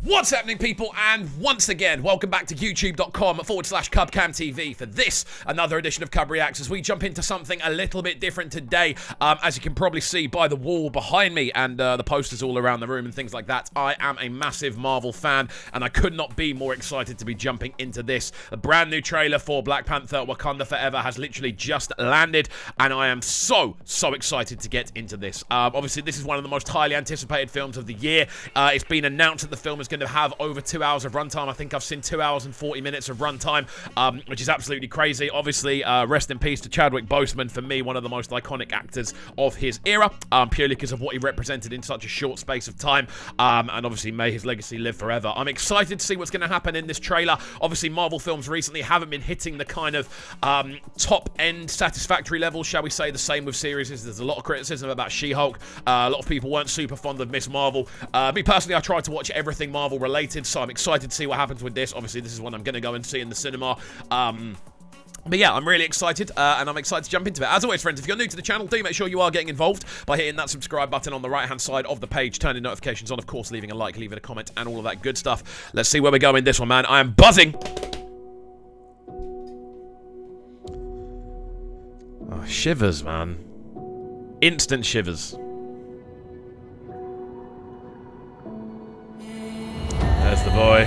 What's happening, people? And once again, welcome back to youtube.com/CUBCAMTV for this, another edition of CUBREACTS, as we jump into something a little bit different today. As you can probably see by the wall behind me and the posters all around the room and things like that, I am a massive Marvel fan, and I could not be more excited to be jumping into this. A brand new trailer for Black Panther: Wakanda Forever has literally just landed, and I am so excited to get into this. Obviously, this is one of the most highly anticipated films of the year. It's been announced that the film is going to have over 2 hours of runtime. I think I've seen 2 hours and 40 minutes of runtime, which is absolutely crazy. Obviously, rest in peace to Chadwick Boseman, for me, one of the most iconic actors of his era, purely because of what he represented in such a short space of time, and obviously may his legacy live forever. I'm excited to see what's going to happen in this trailer. Obviously, Marvel films recently haven't been hitting the kind of top-end satisfactory levels, shall we say. The same with series. There's a lot of criticism about She-Hulk. A lot of people weren't super fond of Miss Marvel. Me personally, I tried to watch everything Marvel related, so I'm excited to see what happens with this. Obviously, this is one I'm going to go and see in the cinema. But yeah, I'm really excited, and I'm excited to jump into it. As always, friends, if you're new to the channel, do make sure you are getting involved by hitting that subscribe button on the right-hand side of the page, turning notifications on, of course, leaving a like, leaving a comment, and all of that good stuff. Let's see where we go in this one, man. I am buzzing. Oh, shivers, man. Instant shivers. There's the boy.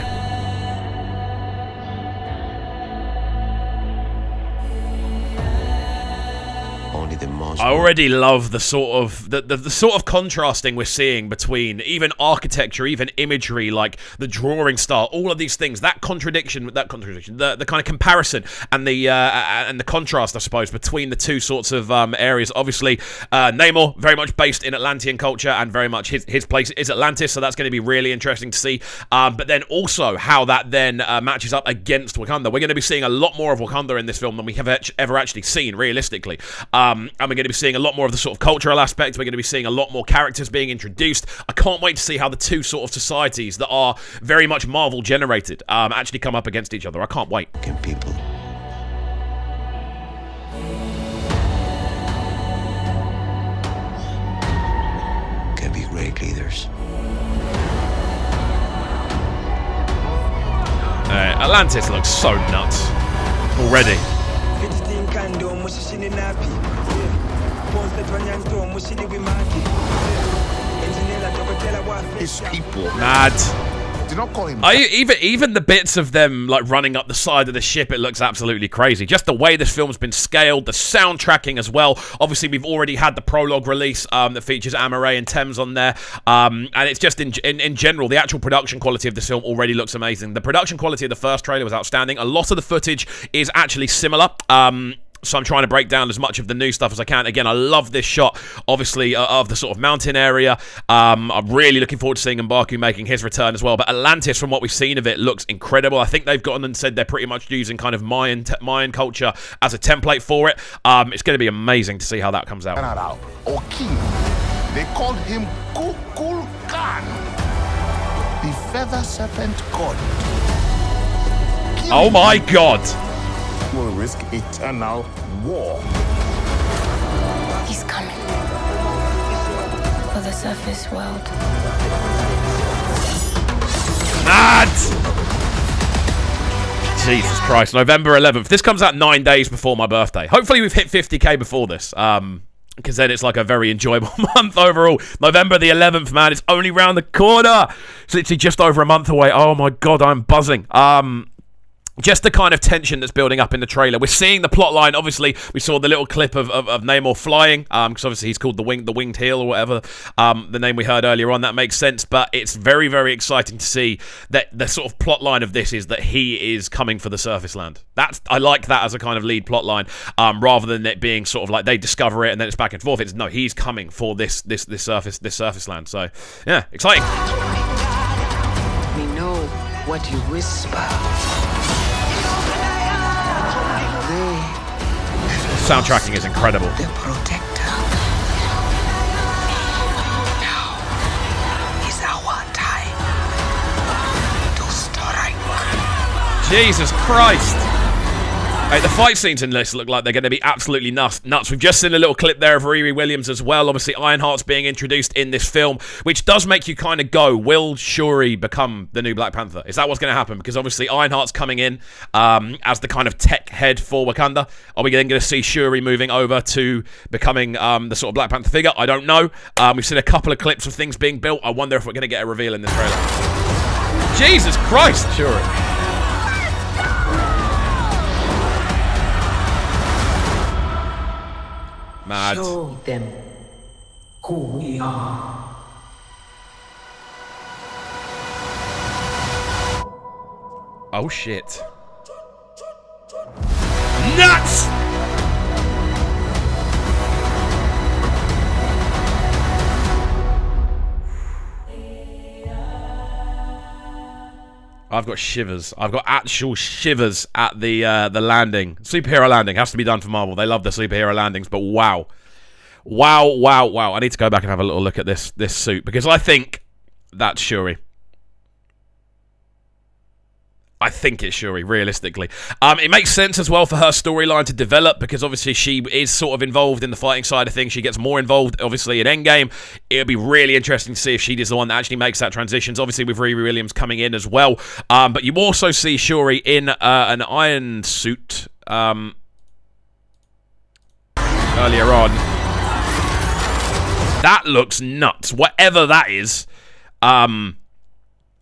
Only the most. I already love the sort of the sort of contrasting we're seeing between even architecture, even imagery, like the drawing style, all of these things. The kind of comparison and the contrast, I suppose, between the two sorts of areas. Obviously, Namor very much based in Atlantean culture, and very much his place is Atlantis, so that's going to be really interesting to see. But then also how that then matches up against Wakanda. We're going to be seeing a lot more of Wakanda in this film than we have ever actually seen, realistically. And we're going to be seeing a lot more of the sort of cultural aspect. We're going to be seeing a lot more characters being introduced. I can't wait to see how the two sort of societies that are very much Marvel generated actually come up against each other. I can't wait. Can people can be great leaders. Atlantis looks so nuts already. His people. Mad. Do not call him. Even the bits of them like running up the side of the ship, it looks absolutely crazy. Just the way this film's been scaled, the soundtracking as well. Obviously, we've already had the prologue release that features Amaray and Thames on there, and it's just in general, the actual production quality of this film already looks amazing. The production quality of the first trailer was outstanding. A lot of the footage is actually similar. So I'm trying to break down as much of the new stuff as I can. Again, I love this shot, obviously, of the sort of mountain area. I'm really looking forward to seeing M'Baku making his return as well. But Atlantis, from what we've seen of it, looks incredible. I think they've gotten and said they're pretty much using kind of Mayan culture as a template for it. It's going to be amazing to see how that comes out. Or king. They called him Kukulkan, the feather serpent god. Oh my god! Will risk eternal war. He's coming for the surface world. Mad! Jesus Christ, November 11th. This comes out 9 days before my birthday. Hopefully we've hit 50k before this. Because then it's like a very enjoyable month overall. November the 11th, man. It's only round the corner. It's literally just over a month away. Oh my god, I'm buzzing. Just the kind of tension that's building up in the trailer. We're seeing the plot line. Obviously, we saw the little clip of Namor flying, because obviously he's called the Winged Heel or whatever, the name we heard earlier on. That makes sense, but it's very, very exciting to see that the sort of plot line of this is that he is coming for the surface land. I like that as a kind of lead plot line, rather than it being sort of like they discover it and then it's back and forth. It's no, he's coming for this surface land. So yeah, exciting. We know what you whisper. Soundtracking is incredible. The protector. Now is our time to strike. Jesus Christ! Hey, the fight scenes in this look like they're going to be absolutely nuts. We've just seen a little clip there of Riri Williams as well. Obviously, Ironheart's being introduced in this film, which does make you kind of go, will Shuri become the new Black Panther? Is that what's going to happen? Because obviously Ironheart's coming in as the kind of tech head for Wakanda. Are we then going to see Shuri moving over to becoming the sort of Black Panther figure? I don't know. We've seen a couple of clips of things being built. I wonder if we're going to get a reveal in this trailer. Jesus Christ, Shuri. Mad. Show them who we are. Oh shit. Nuts! I've got shivers. I've got actual shivers at the landing. Superhero landing has to be done for Marvel. They love the superhero landings, but wow. Wow. I need to go back and have a little look at this suit because I think that's Shuri. I think it's Shuri, realistically. It makes sense as well for her storyline to develop because obviously she is sort of involved in the fighting side of things. She gets more involved, obviously, in Endgame. It'll be really interesting to see if she is the one that actually makes that transition. Obviously, with Riri Williams coming in as well. But you also see Shuri in an iron suit earlier on. That looks nuts. Whatever that is.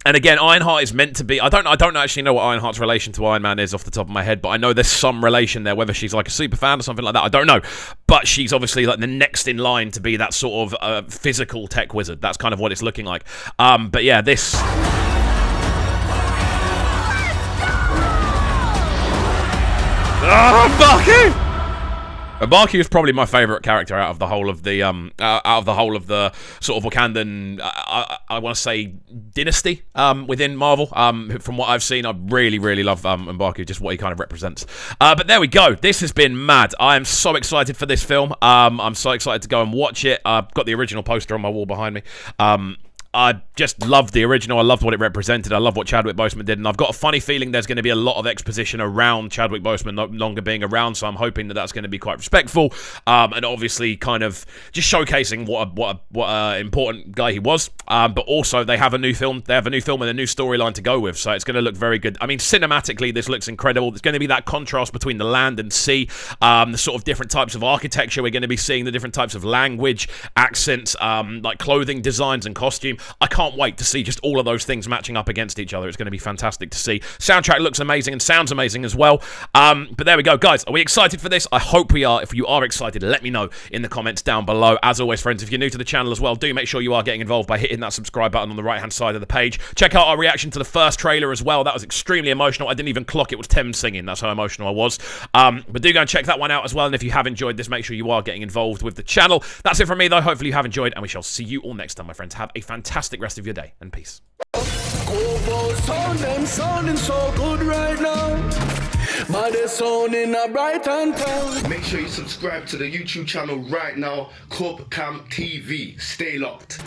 And again, Ironheart is meant to be... I don't actually know what Ironheart's relation to Iron Man is off the top of my head, but I know there's some relation there, whether she's like a super fan or something like that. I don't know. But she's obviously like the next in line to be that sort of physical tech wizard. That's kind of what it's looking like. But yeah, this... Bucky! Mbaku is probably my favourite character out of the whole of the sort of Wakandan I want to say dynasty within Marvel. From what I've seen, I really love Mbaku, just what he kind of represents. But there we go. This has been mad. I am so excited for this film. I'm so excited to go and watch it. I've got the original poster on my wall behind me. I just loved the original. I loved what it represented. I love what Chadwick Boseman did. And I've got a funny feeling there's going to be a lot of exposition around Chadwick Boseman no longer being around. So I'm hoping that that's going to be quite respectful. And obviously kind of just showcasing what a important guy he was. But also they have a new film. They have a new film and a new storyline to go with. So it's going to look very good. I mean, cinematically, this looks incredible. There's going to be that contrast between the land and sea. The sort of different types of architecture we're going to be seeing, the different types of language, accents, like clothing designs and costume. I can't wait to see just all of those things matching up against each other. It's going to be fantastic to see. Soundtrack looks amazing and sounds amazing as well. But there we go, guys. Are we excited for this? I hope we are. If you are excited, let me know in the comments down below. As always, friends, if you're new to the channel as well, do make sure you are getting involved by hitting that subscribe button on the right-hand side of the page. Check out our reaction to the first trailer as well. That was extremely emotional. I didn't even clock it was Tim singing. That's how emotional I was. But do go and check that one out as well. And if you have enjoyed this, make sure you are getting involved with the channel. That's it from me, though. Hopefully you have enjoyed, and we shall see you all next time, my friends. Have a fantastic rest of your day, and peace. Sounding so good right now. But they're sounding a bright and town. Make sure you subscribe to the YouTube channel right now, CUBREACTS TV. Stay locked.